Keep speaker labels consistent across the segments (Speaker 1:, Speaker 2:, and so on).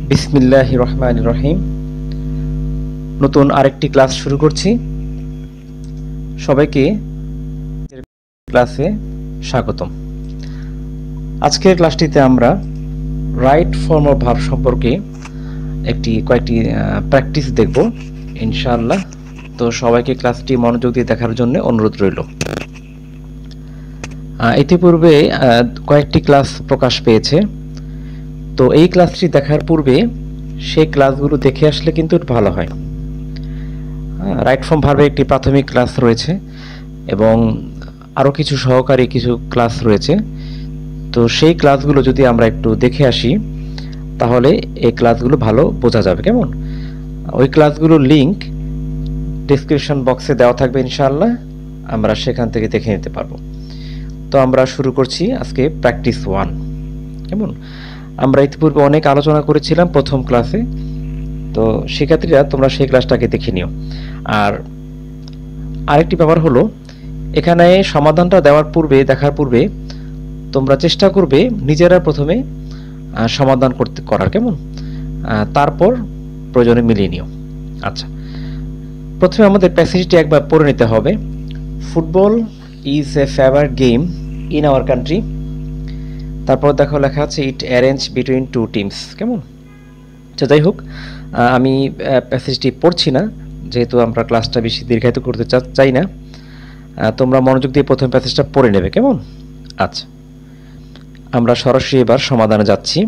Speaker 1: বিসমিল্লাহির রহমানির রহিম। নতুন আরেকটি ক্লাস শুরু করছি। সবাইকে ক্লাসে স্বাগতম। আজকের ক্লাসটিতে আমরা রাইট ফর্ম অফ ভার্ব সম্পর্কে কয়েকটি প্র্যাকটিস দেখব ইনশাআল্লাহ। তো সবাইকে ক্লাসটি মনোযোগ দিয়ে দেখার জন্য অনুরোধ রইল। ইতিপূর্বে কয়েকটি ক্লাস প্রকাশ পেয়েছে, তো এই ক্লাসটি দেখার পূর্বে সেই ক্লাসগুলো দেখে আসলে কিন্তু ভালো হয়। রাইট ফর্ম ভার্বের একটি প্রাথমিক ক্লাস রয়েছে এবং আরও কিছু সহকারী ক্লাস রয়েছে। তো সেই ক্লাসগুলো যদি আমরা একটু দেখে আসি তাহলে এই ক্লাসগুলো ভালো বোঝা যাবে। কেমন? ওই ক্লাসগুলোর লিংক ডেসক্রিপশন বক্সে দেওয়া থাকবে ইনশাআল্লাহ, আমরা সেখান থেকে দেখে নিতে পারবো। তো আমরা শুরু করছি আজকে প্র্যাকটিস 1। কেমন? আমরা ইতিপূর্বে অনেক আলোচনা করেছিলাম প্রথম ক্লাসে, তো শিক্ষার্থীরা তোমরা সেই ক্লাসটাকে দেখে নিও। আর আরেকটি ব্যাপার হলো, এখানে সমাধানটা দেখার পূর্বে তোমরা চেষ্টা করবে নিজেরা প্রথমে সমাধান করার। কেমন? তারপর প্রয়োজনে মিলিয়ে নিও। আচ্ছা, প্রথমে আমাদের প্যাসেজটি একবার পড়ে নিতে হবে। Football is a favourite game in our country. তারপর দেখো লেখা আছে ইট অ্যারেঞ্জ বিটুইন টু টিমস। কেমন? আচ্ছা, যাই হোক, আমি প্যাসেজটি পড়ছি না, যেহেতু আমরা ক্লাসটা বেশি দীর্ঘায়িত করতে চাই না। তোমরা মনোযোগ দিয়ে প্রথম প্যাসেজটা পড়ে নেবে। কেমন? আচ্ছা, আমরা সরাসরি এবার সমাধানে যাচ্ছি।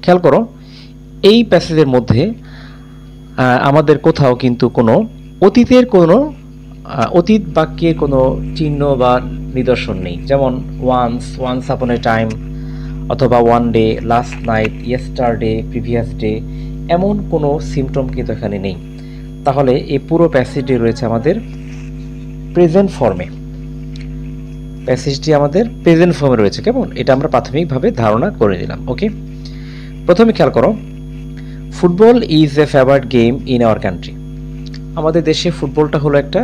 Speaker 1: খেয়াল করো, এই প্যাসেজের মধ্যে আমাদের কোথাও কিন্তু কোনো অতীত বাক্যের কোনো চিহ্ন বা নিদর্শন নেই। যেমন ওয়ান্স আপন এ টাইম, অথবা one day, last night, yesterday, previous day, এমন কোনো সিমটম কিন্তু এখানে নেই। তাহলে এই পুরো প্যাসেজটি রয়েছে আমাদের প্রেজেন্ট ফর্মে। প্যাসেজটি আমাদের প্রেজেন্ট ফর্মে রয়েছে। কেমন? এটা আমরা প্রাথমিকভাবে ধারণা করে নিলাম। ওকে, প্রথমে খেয়াল করো, football is a favourite game in our country. আমাদের দেশে ফুটবলটা হলো একটা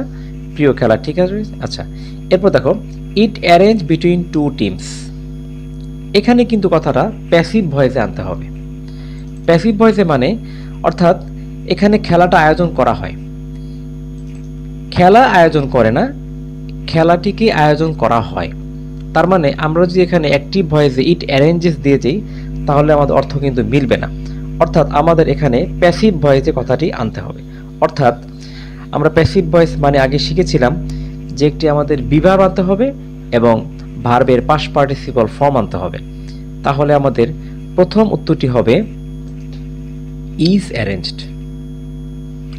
Speaker 1: প্রিয় খেলা। ঠিক আছে? আচ্ছা, এরপর দেখো ইট অ্যারেঞ্জ বিটুইন টু টিমস। এখানে কিন্তু কথাটা প্যাসিভ ভয়েসে আনতে হবে। প্যাসিভ ভয়েসে মানে অর্থাৎ এখানে খেলাটা আয়োজন করা হয়, খেলা আয়োজন করে না, খেলাটিকে আয়োজন করা হয়। তার মানে আমরা যদি এখানে অ্যাক্টিভ ভয়েসে ইট অ্যারেঞ্জেস দিয়ে যাই তাহলে আমাদের অর্থ কিন্তু মিলবে না। অর্থাৎ আমাদের এখানে প্যাসিভ ভয়েসে কথাটি আনতে হবে। অর্থাৎ আমরা প্যাসিভ ভয়েস মানে আগে শিখেছিলাম যে একটি আমাদের বিভার আনতে হবে এবং ভার্বের পাস্ট পার্টিসিপল ফর্ম আনতে হবে। তাহলে আমাদের প্রথম উত্তরটি হবে ইজ অ্যারেঞ্জড।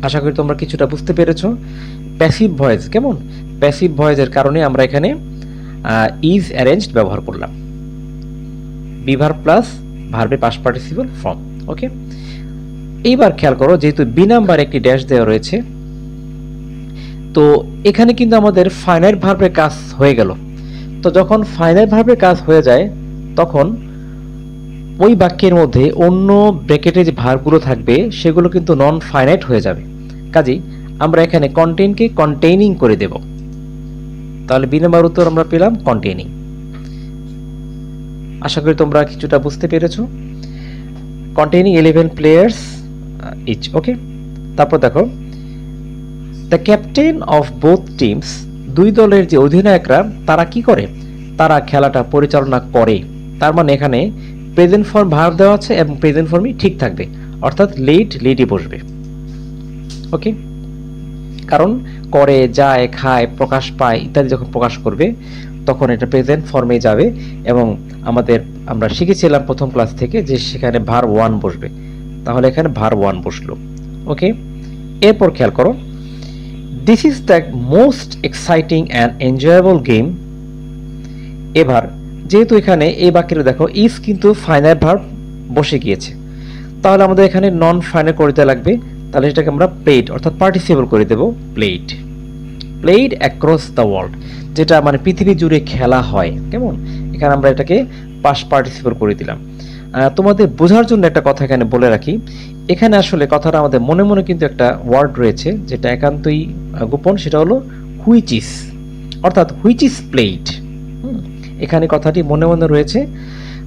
Speaker 1: আশা করি তোমরা কিছুটা বুঝতে পেরেছো। প্যাসিভ ভয়েস, কেমন? প্যাসিভ ভয়েসের কারণে আমরা এখানে ইজ অ্যারেঞ্জড ব্যবহার করলাম, বিভার প্লাস ভার্বের পাস্ট পার্টিসিপল ফর্ম। ওকে, এইবার খেয়াল করো, যেহেতু বি নাম্বার একটি ড্যাশ দেওয়া রয়েছে, তো এখানে কিন্তু আমাদের ফাইনাইট ভার্বের কাজ হয়ে গেল। তো যখন ফাইনাইট ভার্বের কাজ হয়ে যায় তখন ওই বাক্যের মধ্যে অন্য ব্র্যাকেটে যে ভার্বগুলো থাকবে সেগুলো কিন্তু নন ফাইনাইট হয়ে যাবে। কাজেই আমরা এখানে কন্টেইনকে কন্টেইনিং করে দেব। তাহলে বি নাম্বার উত্তর আমরা পেলাম কন্টেইনিং। আশা করি তোমরা কিছুটা বুঝতে পেরেছো। Containing 11 players each. ওকে, তারপর দেখো the captain of both teams. দুই দলের যে অধিনায়করা তারা কি করে? তারা খেলাটা পরিচালনা করে। তার মানে এখানে প্রেজেন্ট ফর্ম ভার্ব দেওয়া আছে এবং প্রেজেন্ট ফর্মই ঠিক থাকবে, অর্থাৎ লিডই বসবে। ওকে, কারণ করে, যায়, খায়, প্রকাশ পায় ইত্যাদি যখন প্রকাশ করবে তখন এটা প্রেজেন্ট ফর্মে যাবে। এবং আমরা শিখেছিলাম প্রথম ক্লাস থেকে যে সেখানে ভার্ব 1 বসবে, তাহলে এখানে ভার্ব 1 বসলো। ওকে, এরপর খেয়াল করো, this is the most exciting and enjoyable game. এবার যেহেতু এখানে এই বাক্যে দেখো ইজ কিন্তু ফাইনাইট ভার্ব বসে গিয়েছে, তাহলে আমাদের এখানে নন ফাইনাইট করতে লাগবে। তাহলে এটাকে আমরা প্লেড অর্থাৎ পার্টিসিপল করে দেব, প্লেড অ্যাক্রস দ্য ওয়ার্ল্ড, যেটা মানে পৃথিবী জুড়ে খেলা হয়। কেমন? এখানে আমরা এটাকে পাস্ট পার্টিসিপল করে দিলাম। তোমাদের বোঝার জন্য একটা কথা এখানে বলে রাখি, এখানে আসলে কথাটা আমাদের মনে মনে কিন্তু একটা ওয়ার্ড রয়েছে যেটা একান্তই গোপন, সেটা হলো হুইচ ইজ, অর্থাৎ হুইচ ইজ প্লেড। এখানে কথাটি মনে মনে রয়েছে।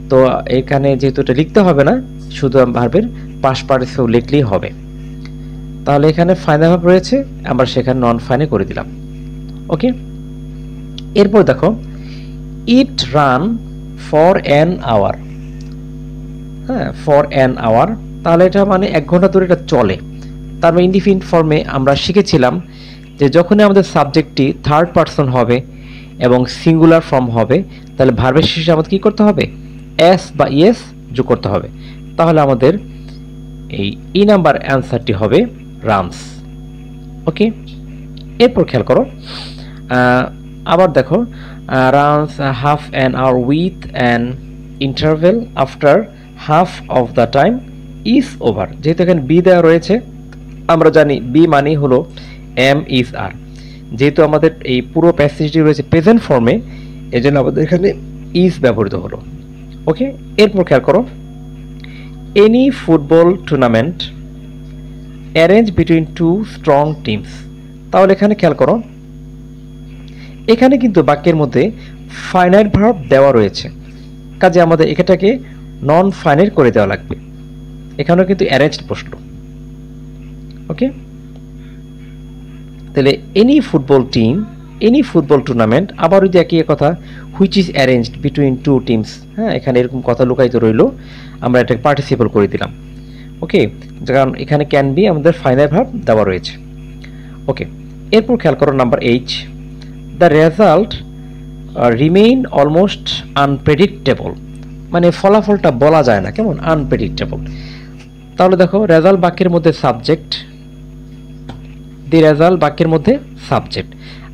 Speaker 1: তো এখানে যেহেতু এটা লিখতে হবে না, শুধু ভার্বের পাস্ট পার্টিসিপল লিখলেই হবে। তাহলে এখানে ফাইনাল ভার্ব রয়েছে, আমরা সেখানে নন ফাইনে করে দিলাম। ওকে, এরপর দেখো ইট রান ফর অ্যান আওয়ার। হ্যাঁ, ফর অ্যান আওয়ার, তাহলে এটা মানে 1 ঘন্টা ধরে এটা চলে। তার মানে ইনডিফিনিট ফর্মে আমরা শিখেছিলাম যে যখনই আমাদের সাবজেক্টটি থার্ড পারসন হবে এবং সিঙ্গুলার ফর্ম হবে, তাহলে ভার্বের শেষে আমাদের কী করতে হবে? এস বা ইয়েস যোগ করতে হবে। তাহলে আমাদের এই ই নাম্বার অ্যান্সারটি হবে রানস। ওকে, এরপর খেয়াল করো, আবার দেখো runs half an hour with an interval after half of the time is over. যেহেতু এখানে বি দেওয়া রয়েছে, আমরা জানি বি মানে হলো এম ইজ আর। যেহেতু আমাদের এই পুরো প্যাসেজটি রয়েছে প্রেজেন্ট ফর্মে, এই জন্য আমাদের এখানে ইজ ব্যবহৃত হলো। ওকে, এরপর খেয়াল করো any football tournament arrange between two strong teams. তাহলে এখানে খেয়াল করো, এখানে কিন্তু বাক্যের মধ্যে ফাইনাইট ভার্ব দেওয়া রয়েছে, কাজে আমাদের এটাকে নন ফাইনাইট করে দেওয়া লাগবে। এখানেও কিন্তু অ্যারেঞ্জড প্রশ্ন। ওকে, তাহলে any football team, any football tournament, আবার যদি একই কথা which is arranged between two teams. হ্যাঁ, এখানে এরকম কথা লুকায়িত রইল, আমরা এটাকে পার্টিসিপল করে দিলাম। ওকে, কারণ এখানে ক্যান বি আমাদের ফাইনাল ভার্ব দেওয়া রয়েছে। ওকে, এরপর খেয়াল করো number 8, the result remain almost unpredictable. মানে ফলাফলটা বলা যায় না, কেমন আনপ্রেডিক্টেবল। তাহলে দেখো রেজাল্ট বাক্যের মধ্যে সাবজেক্ট, দি রেজাল্ট বাক্যের মধ্যে সাবজেক্ট।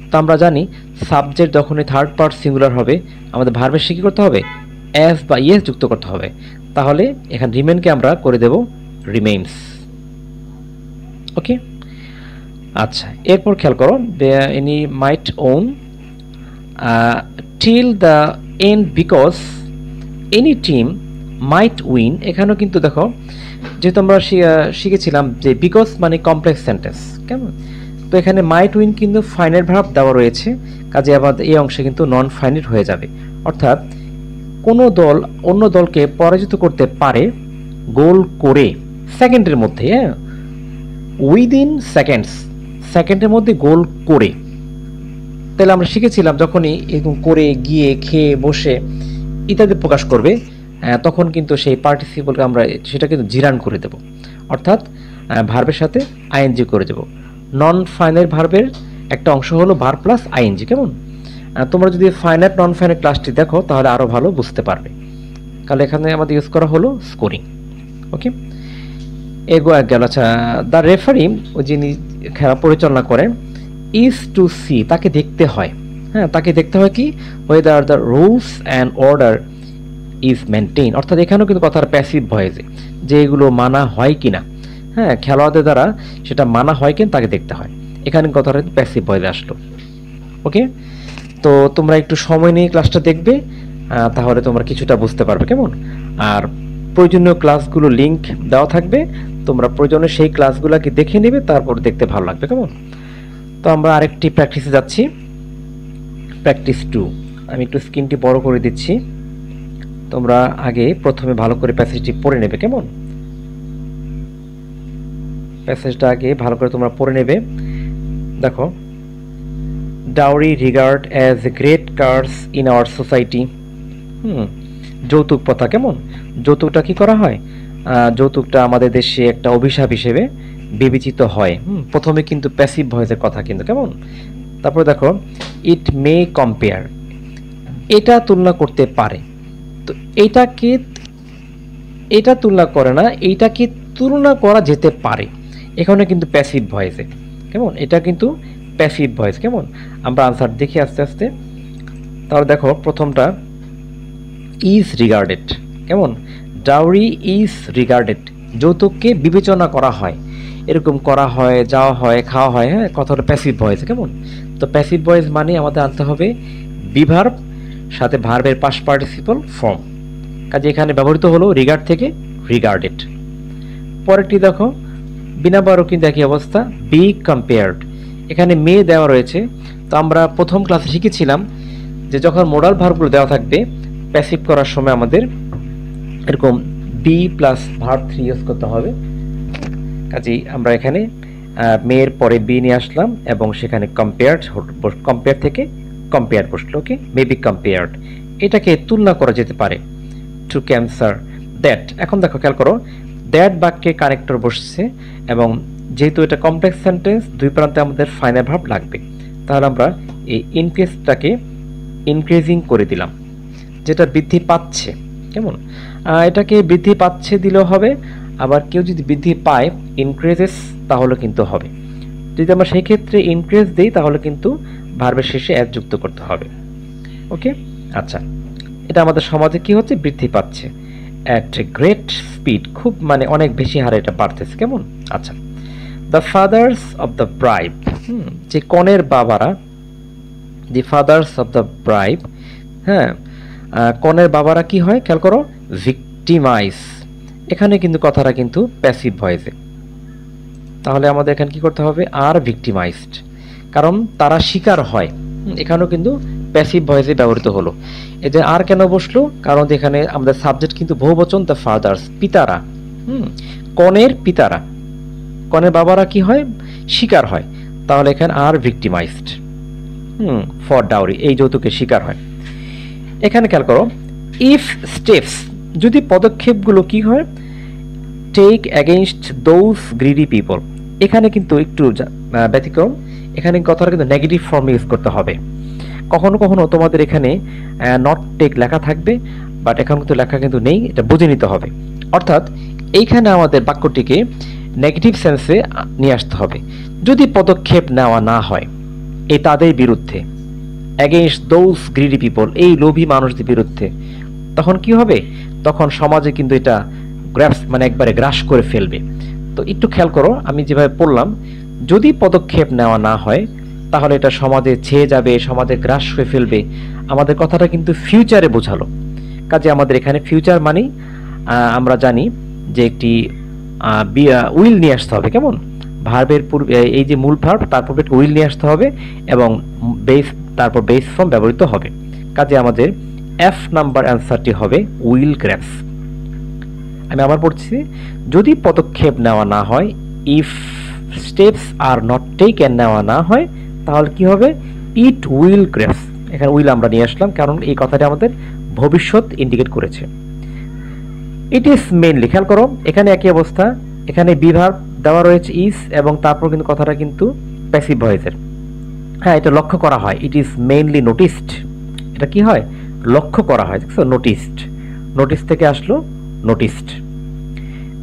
Speaker 1: তো আমরা জানি সাবজেক্ট যখনই থার্ড পার্ট সিঙ্গুলার হবে, আমাদের ভার্বের সে কী করতে হবে? এস বা ইয়েস যুক্ত করতে হবে। তাহলে এখানে রিমেইনকে আমরা করে দেব রিমেইনস। ওকে, আচ্ছা, এরপর খেয়াল করো any might won till the end because any team might win. এখানেও কিন্তু দেখো, যেহেতু আমরা শিখেছিলাম যে বিকজ মানে কমপ্লেক্স সেন্টেন্স, কেমন, তো এখানে মাইট উইন কিন্তু ফাইনাইট ভার্ব দেওয়া রয়েছে, কাজে আমাদের এই অংশে কিন্তু নন ফাইনাইট হয়ে যাবে। অর্থাৎ কোনো দল অন্য দলকে পরাজিত করতে পারে গোল করে, সেকেন্ডের মধ্যে, হ্যাঁ, উইদিন সেকেন্ডস, সেকেন্ডের মধ্যে গোল করে। তাহলে আমরা শিখেছিলাম যখনই এরকম করে, গিয়ে, খেয়ে, বসে ইত্যাদি প্রকাশ করবে, তখন কিন্তু সেই পার্টিসিপলকে আমরা সেটা কিন্তু জিরান করে দেব, অর্থাৎ ভার্বের সাথে আইএনজি করে দেব। নন ফাইনাইট ভার্বের একটা অংশ হলো ভার্ব প্লাস আইএনজি, কেমন। তোমরা যদি ফাইনাইট নন ফাইনাইট ক্লাসটি দেখো তাহলে আরও ভালো বুঝতে পারবে। তাহলে এখানে আমাদের ইউজ করা হলো স্কোরিং। ওকে, এগো এক গেল। আচ্ছা, দ্য রেফারি, যিনি খেলা পরিচালনা করেন, ইজ টু সি, তাকে দেখতে হয়। হ্যাঁ, তাকে দেখতে হয় কি, whether the rules and order is maintain. অর্থাৎ এখানেও কিন্তু কথার প্যাসিভ ভয়েসে, যে এগুলো মানা হয় কিনা, হ্যাঁ, খেলোয়াড়দের দ্বারা সেটা মানা হয় কিনা তাকে দেখতে হয়। এখানে কথাটা প্যাসিভ ভয়েসে আসলো। ওকে, তো তোমরা একটু সময় নিয়ে ক্লাসটা দেখবে, তাহলে তোমরা কিছুটা বুঝতে পারবে, কেমন। আর প্রয়োজনীয় ক্লাসগুলো লিঙ্ক দেওয়া থাকবে, তোমরা প্রয়োজনে সেই ক্লাসগুলোকে দেখে নেবে, তারপর দেখতে ভালো লাগবে, কেমন। তো আমরা আরেকটি প্র্যাকটিসে যাচ্ছি, প্র্যাকটিস 2। আমি একটু স্ক্রিনটি বড় করে দিচ্ছি, তোমরা আগে প্রথমে ভালো করে প্যাসেজটি পড়ে নেবে, কেমন। প্যাসেজটা আগে ভালো করে তোমরা পড়ে নেবে। দেখো, dowry regard as a great curse in our society. যৌতুক প্রথা, কেমন, যৌতুকটা কি করা হয়, যৌতুকটা আমাদের দেশে একটা অভিশাপ হিসেবে বিবেচিত হয়। প্রথমে কিন্তু প্যাসিভ ভয়েসের কথা কিন্তু, কেমন। তারপর দেখো, ইট মে কম্পেয়ার, এটা তুলনা করতে পারে। তো এইটাকে, এটা তুলনা করে না, এইটাকে তুলনা করা যেতে পারে, এখানে কিন্তু প্যাসিভ ভয়েসে, কেমন, এটা কিন্তু প্যাসিভ ভয়েস, কেমন। আমরা আনসার দেখি আস্তে আস্তে। তাহলে দেখো প্রথমটা, ইজ রিগার্ডেড, কেমন, ডাউরি ইজ রিগার্ডেড, যৌতুককে বিবেচনা করা হয়, এরকম করা হয়, যাওয়া হয়, খাওয়া হয়, হ্যাঁ, কথাটা প্যাসিভ ভয়েস, কেমন। তো প্যাসিভ ভয়েস মানে আমাদের আনতে হবে বিভার্ব সাথে ভার্বের পাস্ট পার্টিসিপল ফর্ম, কাজে এখানে ব্যবহৃত হলো রিগার্ড থেকে রিগার্ডেড। পরেরটি দেখো, বিনা বারও কিন্তু একই অবস্থা, বি কম্পেয়ার্ড, এখানে মে দেওয়া রয়েছে। তো আমরা প্রথম ক্লাসে শিখেছিলাম যে যখন মোডাল ভার্বগুলো দেওয়া থাকবে প্যাসিভ করার সময় আমাদের এরকম বি প্লাস ভার্ব 3 ইউজ করতে হবে। কাজেই আমরা এখানে মেয়ের পরে বি নিয়ে আসলাম এবং সেখানে কম্পেয়ার থেকে কম্পেয়ার বসলো। ওকে, মেবি কম্পেয়ার্ড, এটাকে তুলনা করা যেতে পারে টু ক্যান্সার দ্যাট। এখন দেখো, খেয়াল করো, দ্যাট বাক্যে কানেক্টর বসছে এবং যেহেতু এটা কমপ্লেক্স সেন্টেন্স, দুই প্রান্তে আমাদের ফাইনাল ভার্ব লাগবে। তাহলে আমরা এই ইনক্রিজটাকে ইনক্রিজিং করে দিলাম, যেটা বৃদ্ধি পাচ্ছে। কেমন, এটাকে বৃদ্ধি পাচ্ছে দিলেও হবে, আবার কেউ যদি বৃদ্ধি পায় ইনক্রিজেস তাহলে কিন্তু হবে। যদি আমরা সেই ক্ষেত্রে ইনক্রিজ দিই তাহলে কিন্তু ভার্বের শেষে অ্যাজ যুক্ত করতে হবে। ওকে, আচ্ছা, এটা আমাদের সমাজে কি হচ্ছে, বৃদ্ধি পাচ্ছে অ্যাট এ গ্রেট স্পিড, খুব মানে অনেক বেশি হারে এটা বাড়তেছে। কেমন, আচ্ছা, the fathers of the bride, যে কনের বাবারা, the fathers of the bride, হ্যাঁ, কনের বাবারা কি হয়, খেয়াল করো, ভিক্টিমাইজ। এখানে কিন্তু কথাটা কিন্তু প্যাসিভ ভয়েসে, তাহলে আমাদের এখানে কি করতে হবে, আর ভিক্টিমাইজড, কারণ তারা শিকার হয়। এখানেও কিন্তু প্যাসিভ ভয়েসে ব্যবহৃত হলো। এই যে আর কেন বসলো, কারণ এখানে আমাদের সাবজেক্ট কিন্তু বহুবচন, দ্য ফাদার্স, পিতারা, কনের পিতারা, কনের বাবারা কি হয়, শিকার হয়, তাহলে এখানে আর ভিক্টিমাইজড ফর ডাউরি, এই যৌতুকের শিকার হয়। এখানে খেয়াল করো, ইফ স্টেপস, যদি পদক্ষেপগুলো কি হয়, take against those greedy people, এখানে কিন্তু একটু ব্যতিক্রম, এখানে কথাটা কিন্তু নেগেটিভ ফর্মে ইউজ করতে হবে। কখনো কখনো তোমাদের এখানে নট টেক লেখা থাকবে, বাট এখন কিন্তু লেখা কিন্তু নেই, এটা বুঝে নিতে হবে। অর্থাৎ এইখানে আমাদের বাক্যটিকে নেগেটিভ সেন্সে নিয়ে আসতে হবে। যদি পদক্ষেপ নেওয়া না হয় এই তাদের বিরুদ্ধে, অ্যাগেইনস্ট দোজ গ্রিডি পিপল, এই লোভী মানুষদের বিরুদ্ধে, তখন কি হবে, তখন সমাজে কিন্তু এটা গ্রাস মানে একবারে গ্রাস করে ফেলবে। তো একটু খেয়াল করো, আমি যেভাবে পড়লাম, যদি পদক্ষেপ নেওয়া না হয় তাহলে এটা সমাজে ছেয়ে যাবে, সমাজে গ্রাস হয়ে ফেলবে। আমাদের কথাটা কিন্তু ফিউচারে বোঝালো, কাজে আমাদের এখানে ফিউচার মানে আমরা জানি যে একটি উইল নিয়ে আসতে হবে। কেমন, ভার্বের পূর্বে এই যে মূল ভার্ব, তার পূর্বে উইল নিয়ে আসতে হবে এবং বেস, তারপর বেস ফর্ম ব্যবহৃত হবে। কাজে আমাদের এফ নাম্বার অ্যান্সারটি হবে উইল গ্র্যাবস। আমি আবার পড়ছি, যদি পদক্ষেপ নেওয়া না হয়, if steps are not taken, নেওয়া না হয়, তাহলে কি হবে, ইট উইল গ্র্যাবস। এখানে উইল আমরা নিয়ে আসলাম কারণ এই কথাটি আমাদের ভবিষ্যৎ ইন্ডিকেট করেছে। ইট ইজ মেইনলি, খেয়াল করো, এখানে একই অবস্থা, এখানে বি ভার্ব দেওয়া রয়েছে ইজ, এবং তারপর কিন্তু কথাটা কিন্তু প্যাসিভ ভয়েসের। হ্যাঁ, এটা লক্ষ্য করা হয়, ইট ইজ মেইনলি নোটিসড, এটা কি হয়, লক্ষ্য করা হয়। দেখছো, নোটিসড, নোটিস থেকে আসলো নোটিসড।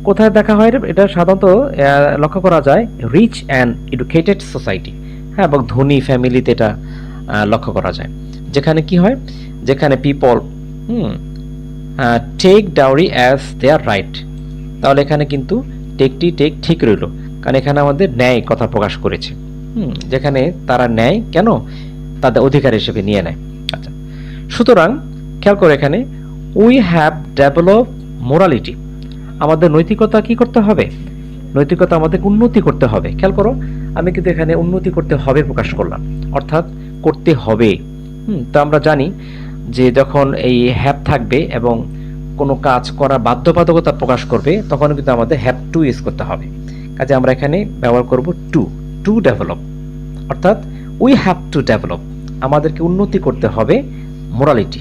Speaker 1: কোথায় দেখা হয় এটা, সাধারণত লক্ষ্য করা যায় রিচ অ্যান্ড এডুকেটেড সোসাইটি, হ্যাঁ, এবং ধনী ফ্যামিলিতে এটা লক্ষ্য করা যায়, যেখানে কি হয়, যেখানে পিপল টেক ডাউরি অ্যাজ দেয়ার রাইট। তাহলে এখানে কিন্তু টেকটি টেক ঠিক রইল, কারণ এখানে আমাদের ন্যায় কথা প্রকাশ করেছে। যেখানে তারা ন্যায় কেন, তাদের অধিকার হিসেবে নিয়ে নেয়। আচ্ছা, সুতরাং খেয়াল করে, এখানে উই হ্যাভ ডেভেলপ মোরালিটি, আমাদের নৈতিকতা কি করতে হবে, নৈতিকতা আমাদের উন্নতি করতে হবে। খেয়াল করো, আমি কিন্তু এখানে উন্নতি করতে হবে প্রকাশ করলাম, অর্থাৎ করতে হবে। তো আমরা জানি যে যখন এই হ্যাভ থাকবে এবং কোনো কাজ করা বাধ্যবাধকতা প্রকাশ করবে, তখন কিন্তু আমাদের হ্যাভ টু ইউজ করতে হবে। কাজে আমরা এখানে ব্যবহার করব টু ডেভেলপ, অর্থাৎ উই হ্যাভ টু ডেভেলপ, আমাদেরকে উন্নতি করতে হবে মোরালিটি,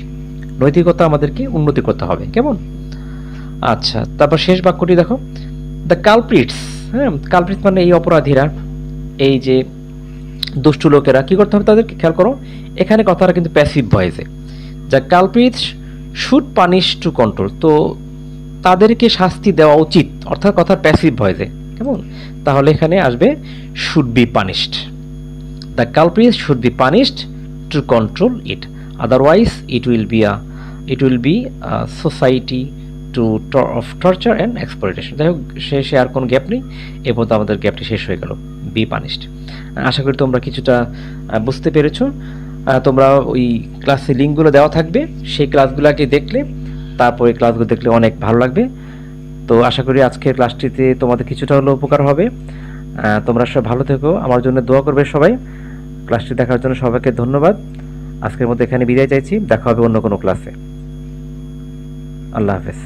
Speaker 1: নৈতিকতা আমাদেরকে উন্নতি করতে হবে। কেমন, আচ্ছা, তারপর শেষ বাক্যটি দেখো, দ্য কালপ্রিটস, হ্যাঁ, কালপ্রিটস মানে এই অপরাধীরা, এই যে দুষ্টু লোকেরা, কি করতে হবে তাদেরকে, খেয়াল করো, এখানে কথাটা কিন্তু প্যাসিভ ভয়েসে, the culprits should punish to control, তো তাদেরকে শাস্তি দেওয়া উচিত, অর্থাৎ কথার প্যাসিভ ভয়েসে। কেমন, তাহলে এখানে আসবে should be punished, the culprits should be punished to control it, otherwise it will be society two of torture and exploitation. যাই হোক, শেষে আর কোনো গ্যাপ নেই, এর মধ্যে আমাদের গ্যাপটি শেষ হয়ে গেল, বি পানিশড। আশা করি তোমরা কিছুটা বুঝতে পেরেছো। তোমরা ওই ক্লাসে লিঙ্কগুলো দেওয়া থাকবে, সেই ক্লাসগুলোকে দেখলে, তারপরে ক্লাসগুলো দেখলে অনেক ভালো লাগবে। তো আশা করি আজকের ক্লাসটিতে তোমাদের কিছুটা হলেও উপকার হবে। তোমরা সবাই ভালো থেকো, আমার জন্য দোয়া করবে সবাই। ক্লাসটি দেখার জন্য সবাইকে ধন্যবাদ। আজকের মতো এখানে বিদায় চাইছি, দেখা হবে অন্য কোনো ক্লাসে। আল্লাহ হাফেজ।